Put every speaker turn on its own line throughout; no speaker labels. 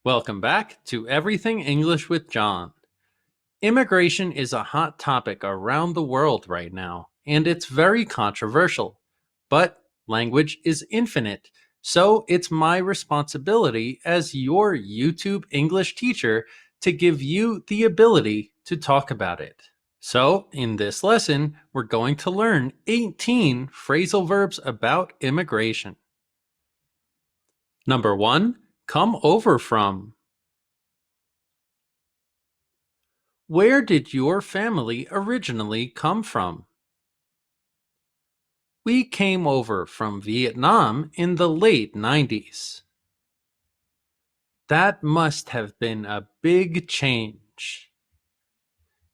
Welcome back to Everything English with John. Immigration is a hot topic around the world right now, and it's very controversial. But language is infinite, so it's my responsibility as your YouTube English teacher to give you the ability to talk about it. So, in this lesson, we're going to learn 18 phrasal verbs about immigration. Number 1, come over from. Where did your family originally come from? We came over from Vietnam in the late 90s. That must have been a big change.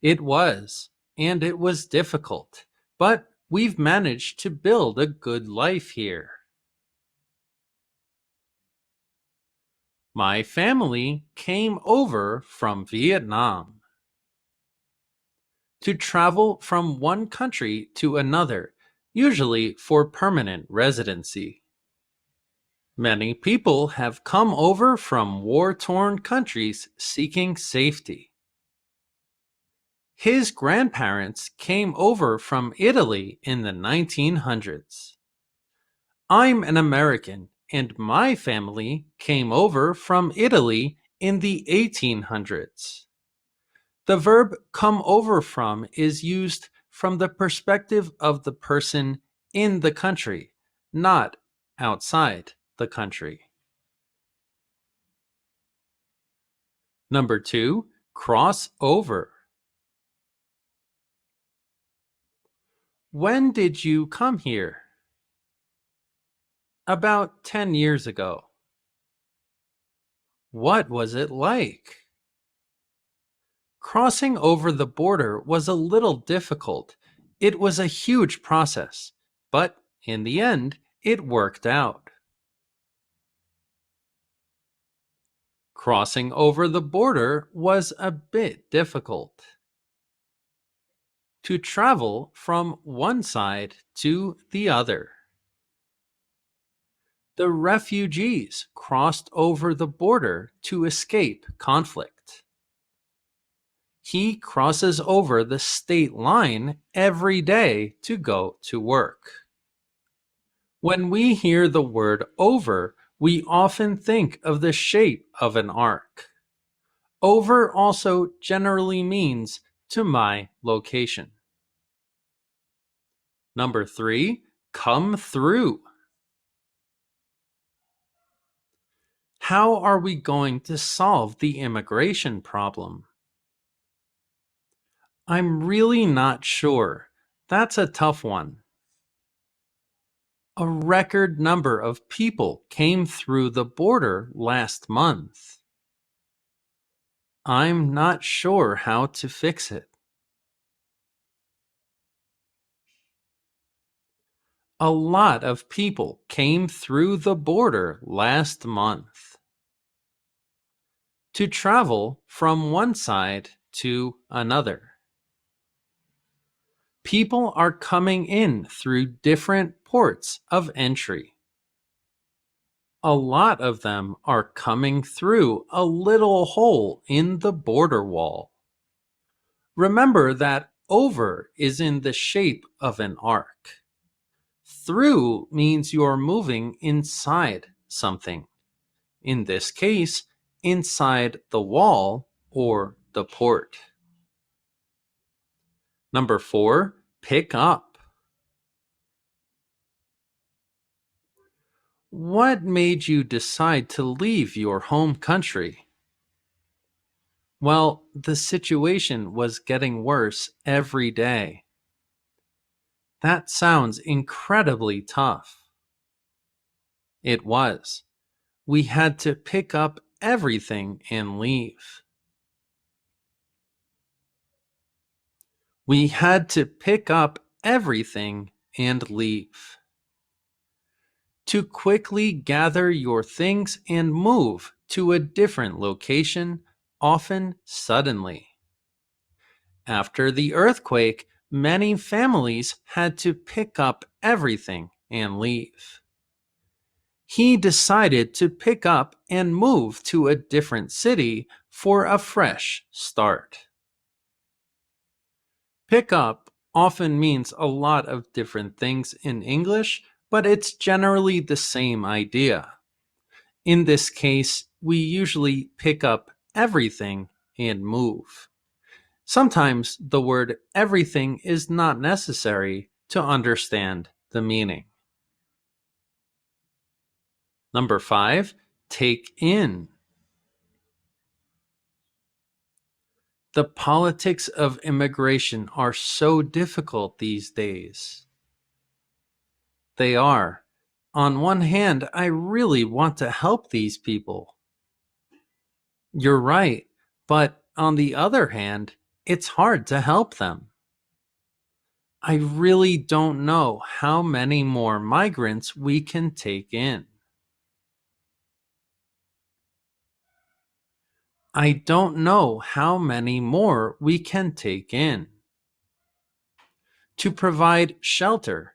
It was, and it was difficult, but we've managed to build a good life here. My family came over from Vietnam. To travel from one country to another, usually for permanent residency. Many people have come over from war-torn countries seeking safety. His grandparents came over from Italy in the 1900s. I'm an American, and my family came over from Italy in the 1800s. The verb come over from is used from the perspective of the person in the country, not outside the country. Number 2, cross over. When did you come here? About 10 years ago. What was it like? Crossing over the border was a little difficult. It was a huge process, but in the end, it worked out. Crossing over the border was a bit difficult. To travel from one side to the other. The refugees crossed over the border to escape conflict. He crosses over the state line every day to go to work. When we hear the word over, we often think of the shape of an arc. Over also generally means to my location. Number 3, come through. How are we going to solve the immigration problem? I'm really not sure. That's a tough one. A record number of people came through the border last month. I'm not sure how to fix it. A lot of people came through the border last month. To travel from one side to another. People are coming in through different ports of entry. A lot of them are coming through a little hole in the border wall. Remember that over is in the shape of an arc. Through means you're moving inside something. In this case, inside the wall or the port. Number 4, pick up. What made you decide to leave your home country? Well, the situation was getting worse every day. That sounds incredibly tough. It was. We had to pick up everything and leave. We had to pick up everything and leave. To quickly gather your things and move to a different location, often suddenly. After the earthquake, many families had to pick up everything and leave. He decided to pick up and move to a different city for a fresh start. Pick up often means a lot of different things in English, but it's generally the same idea. In this case, we usually pick up everything and move. Sometimes the word everything is not necessary to understand the meaning. Number 5, take in. The politics of immigration are so difficult these days. They are. On one hand, I really want to help these people. You're right, but on the other hand, it's hard to help them. I really don't know how many more migrants we can take in. I don't know how many more we can take in. To provide shelter,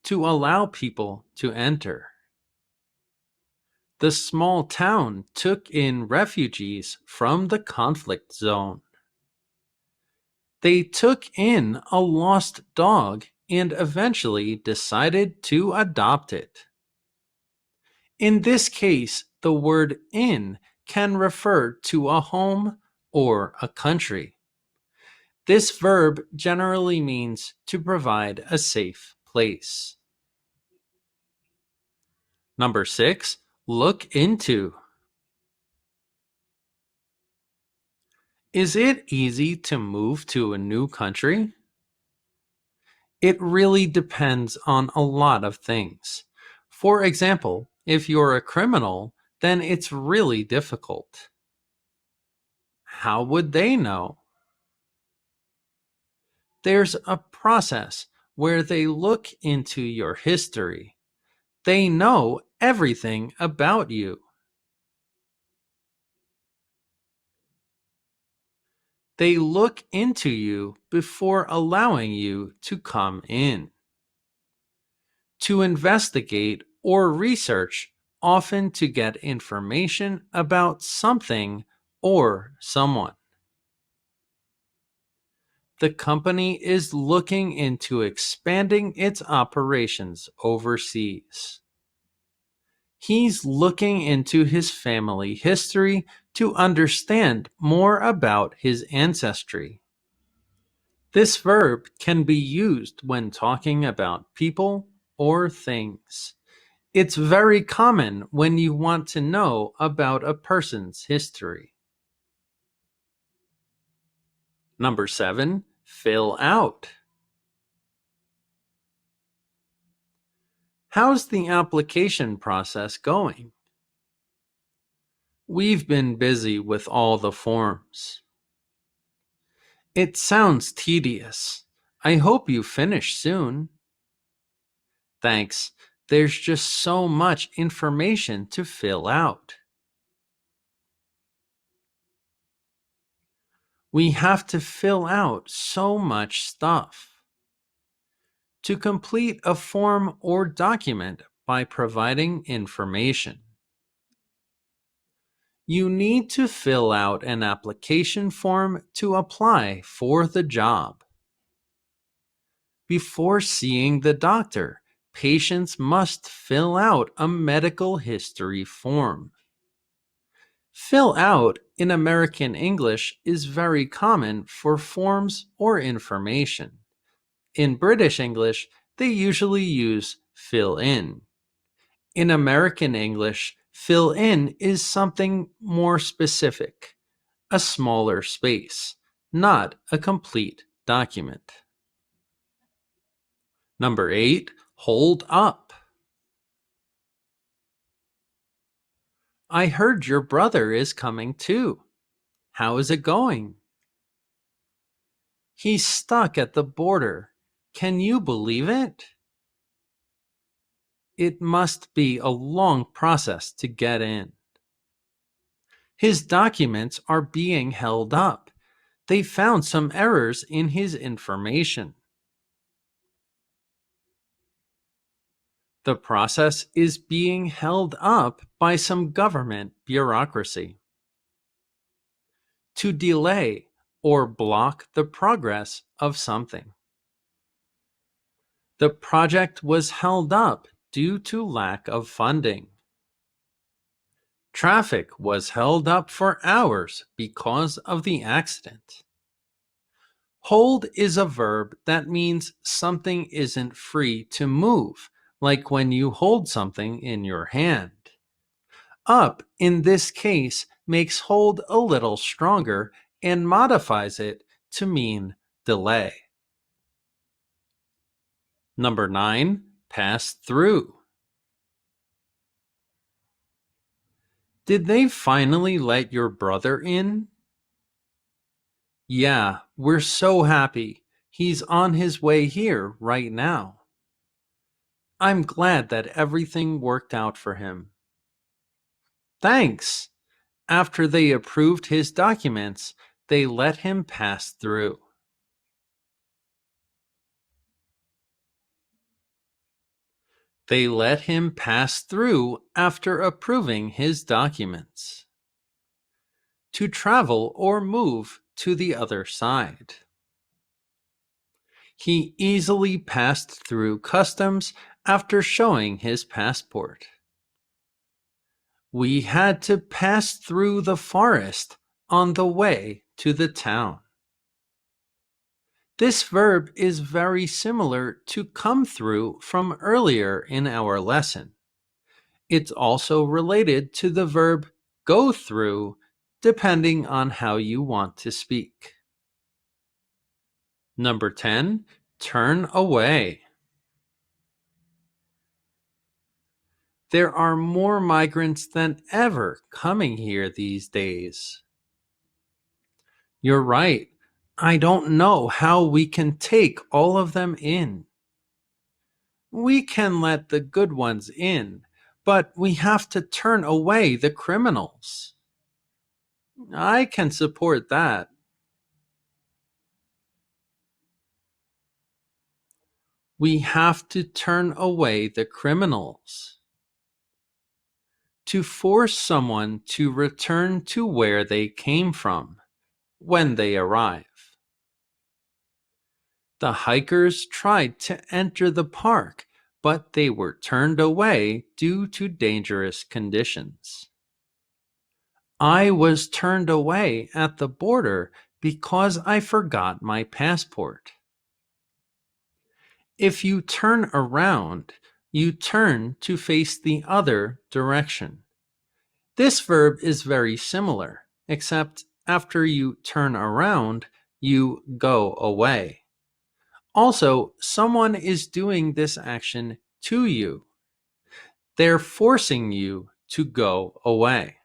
to allow people to enter. The small town took in refugees from the conflict zone. They took in a lost dog and eventually decided to adopt it. In this case, the word in can refer to a home or a country. This verb generally means to provide a safe place. Number 6, look into. Is it easy to move to a new country? It really depends on a lot of things. For example, if you're a criminal, then it's really difficult. How would they know? There's a process where they look into your history. They know everything about you. They look into you before allowing you to come in. To investigate or research, often to get information about something or someone. The company is looking into expanding its operations overseas. He's looking into his family history to understand more about his ancestry. This verb can be used when talking about people or things. It's very common when you want to know about a person's history. Number 7, fill out. How's the application process going? We've been busy with all the forms. It sounds tedious. I hope you finish soon. Thanks. There's just so much information to fill out. We have to fill out so much stuff. To complete a form or document by providing information. You need to fill out an application form to apply for the job. Before seeing the doctor, patients must fill out a medical history form. Fill out in American English is very common for forms or information. In British English, they usually use fill in. In American English, fill in is something more specific, a smaller space, not a complete document. Number 8, hold up. I heard your brother is coming too. How is it going? He's stuck at the border. Can you believe it? It must be a long process to get in. His documents are being held up. They found some errors in his information. The process is being held up by some government bureaucracy. To delay or block the progress of something. The project was held up due to lack of funding. Traffic was held up for hours because of the accident. Hold is a verb that means something isn't free to move, like when you hold something in your hand. Up, in this case, makes hold a little stronger and modifies it to mean delay. Number 9, pass through. Did they finally let your brother in? Yeah, we're so happy. He's on his way here right now. I'm glad that everything worked out for him. Thanks. After they approved his documents, they let him pass through. They let him pass through after approving his documents. To travel or move to the other side. He easily passed through customs after showing his passport. We had to pass through the forest on the way to the town. This verb is very similar to come through from earlier in our lesson. It's also related to the verb go through, depending on how you want to speak. Number 10, turn away. There are more migrants than ever coming here these days. You're right. I don't know how we can take all of them in. We can let the good ones in, but we have to turn away the criminals. I can support that. We have to turn away the criminals. To force someone to return to where they came from when they arrive. The hikers tried to enter the park, but they were turned away due to dangerous conditions. I was turned away at the border because I forgot my passport. If you turn around, you turn to face the other direction. This verb is very similar, except after you turn around, you go away. Also, someone is doing this action to you. They're forcing you to go away.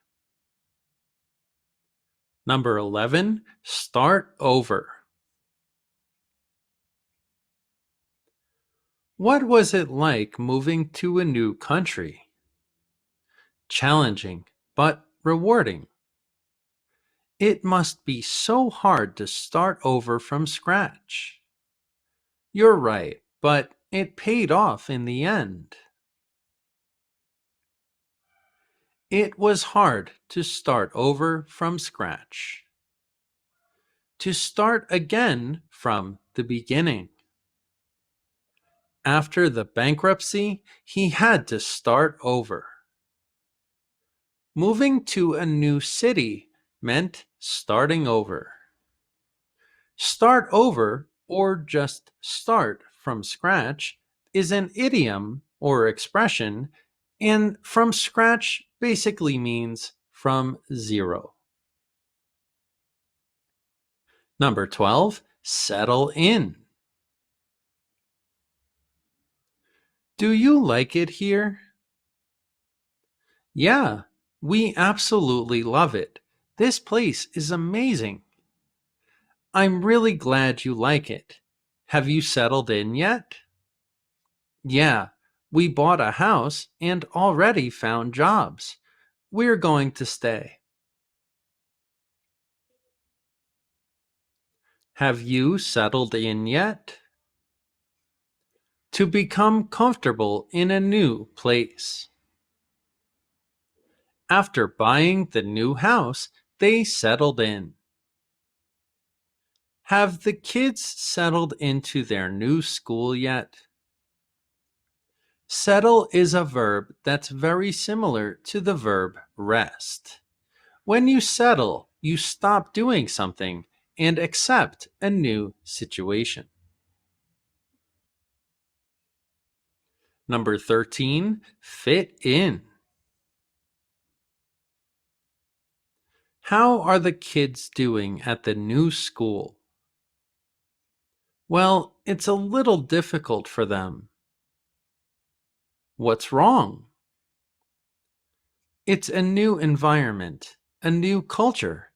Number 11, start over. What was it like moving to a new country? Challenging, but rewarding. It must be so hard to start over from scratch. You're right, but it paid off in the end. It was hard to start over from scratch. To start again from the beginning. After the bankruptcy, he had to start over. Moving to a new city meant starting over. Start over, or just start from scratch, is an idiom or expression, and from scratch basically means from zero. Number 12, settle in. Do you like it here? Yeah, we absolutely love it. This place is amazing. I'm really glad you like it. Have you settled in yet? Yeah, we bought a house and already found jobs. We're going to stay. Have you settled in yet? To become comfortable in a new place. After buying the new house, they settled in. Have the kids settled into their new school yet? Settle is a verb that's very similar to the verb rest. When you settle, you stop doing something and accept a new situation. Number 13, fit in. How are the kids doing at the new school? Well, it's a little difficult for them. What's wrong? It's a new environment, a new culture.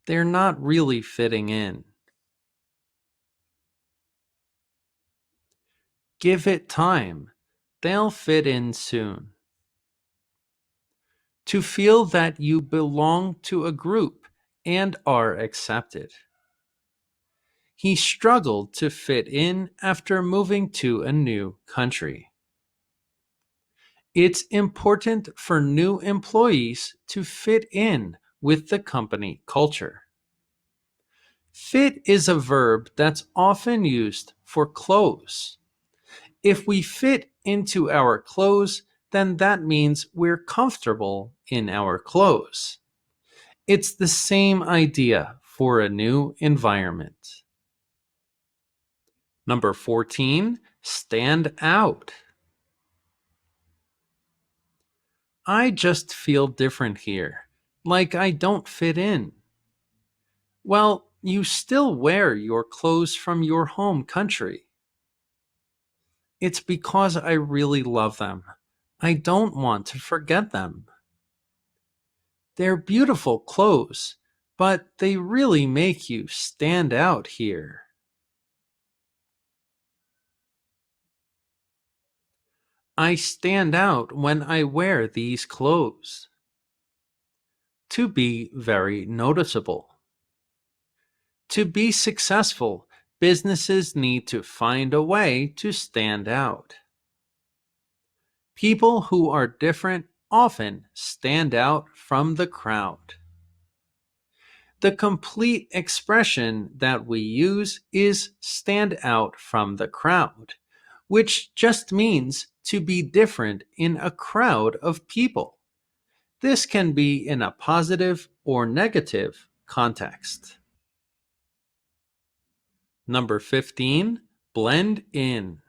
They're not really fitting in. Give it time. They'll fit in soon. To feel that you belong to a group and are accepted. He struggled to fit in after moving to a new country. It's important for new employees to fit in with the company culture. Fit is a verb that's often used for clothes. If we fit into our clothes, then that means we're comfortable in our clothes. It's the same idea for a new environment. Number 14, stand out. I just feel different here, like I don't fit in. Well, you still wear your clothes from your home country. It's because I really love them. I don't want to forget them. They're beautiful clothes, but they really make you stand out here. I stand out when I wear these clothes. To be very noticeable. To be successful, businesses need to find a way to stand out. People who are different often stand out from the crowd. The complete expression that we use is stand out from the crowd, which just means to be different in a crowd of people. This can be in a positive or negative context. Number 15, blend in.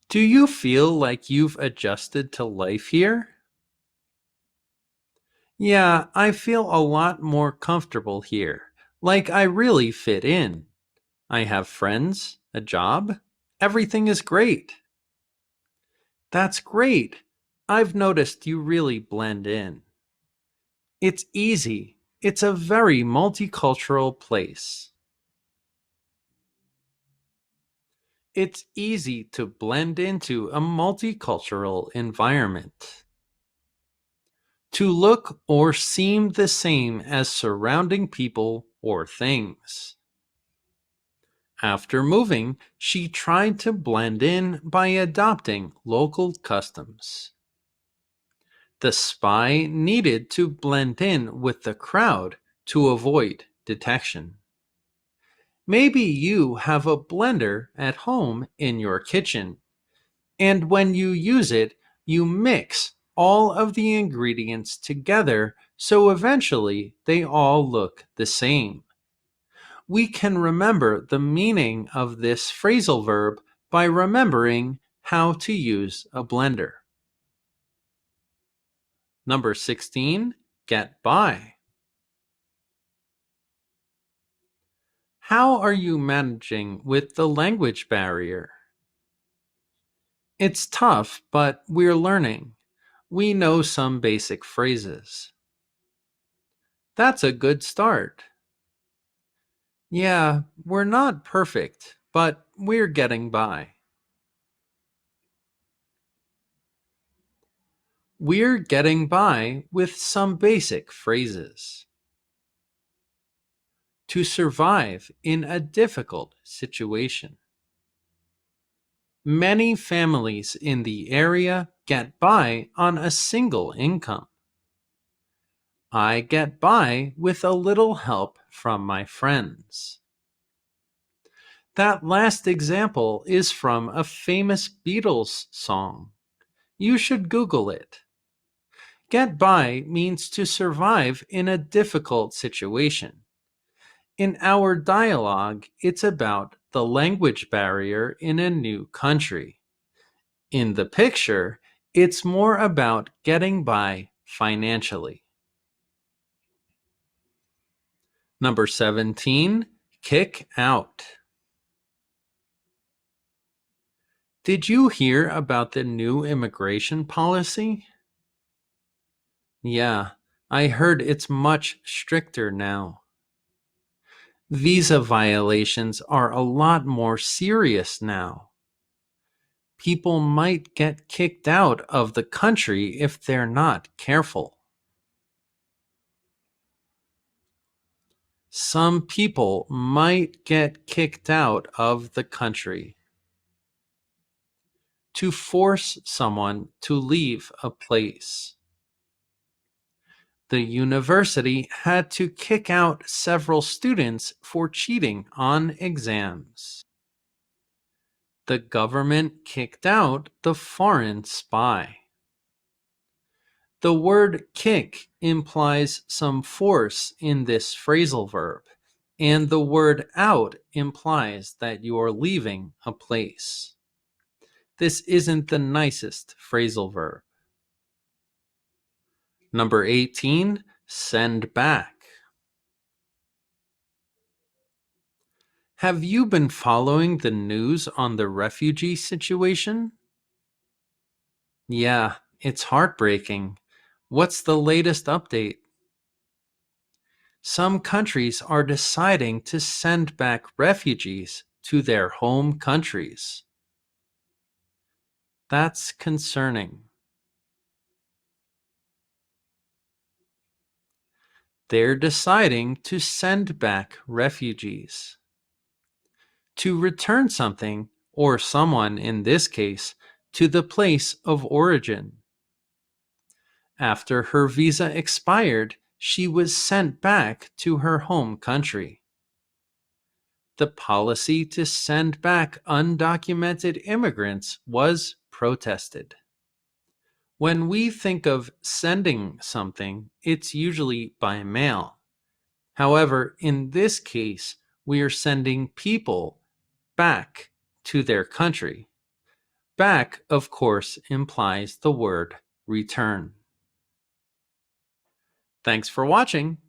Do you feel like you've adjusted to life here? Yeah, I feel a lot more comfortable here, like I really fit in. I have friends, a job. Everything is great. That's great. I've noticed you really blend in. It's easy. It's a very multicultural place. It's easy to blend into a multicultural environment. To look or seem the same as surrounding people or things. After moving, she tried to blend in by adopting local customs. The spy needed to blend in with the crowd to avoid detection. Maybe you have a blender at home in your kitchen, and when you use it, you mix all of the ingredients together so eventually they all look the same. We can remember the meaning of this phrasal verb by remembering how to use a blender. Number 16, get by. How are you managing with the language barrier? It's tough, but we're learning. We know some basic phrases. That's a good start. Yeah, we're not perfect, but we're getting by. We're getting by with some basic phrases. To survive in a difficult situation. Many families in the area get by on a single income. I get by with a little help from my friends. That last example is from a famous Beatles song. You should Google it. Get by means to survive in a difficult situation. In our dialogue, it's about the language barrier in a new country. In the picture, it's more about getting by financially. Number 17, kick out. Did you hear about the new immigration policy? Yeah, I heard it's much stricter now. Visa violations are a lot more serious now. People might get kicked out of the country if they're not careful. Some people might get kicked out of the country. To force someone to leave a place. The university had to kick out several students for cheating on exams. The government kicked out the foreign spy. The word kick implies some force in this phrasal verb, and the word out implies that you're leaving a place. This isn't the nicest phrasal verb. Number 18, send back. Have you been following the news on the refugee situation? Yeah, it's heartbreaking. What's the latest update? Some countries are deciding to send back refugees to their home countries. That's concerning. They're deciding to send back refugees. To return something, or someone in this case, to the place of origin. After her visa expired, she was sent back to her home country. The policy to send back undocumented immigrants was protested. When we think of sending something, it's usually by mail. However, in this case, we are sending people back to their country. Back, of course, implies the word return. Thanks for watching.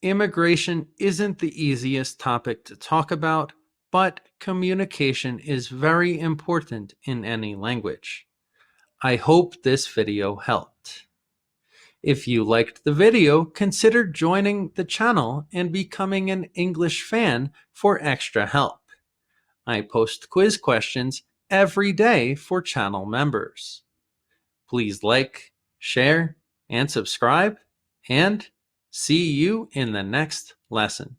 Immigration isn't the easiest topic to talk about, but communication is very important in any language. I hope this video helped. If you liked the video, consider joining the channel and becoming an English fan for extra help. I post quiz questions every day for channel members. Please like, share, and subscribe, and see you in the next lesson.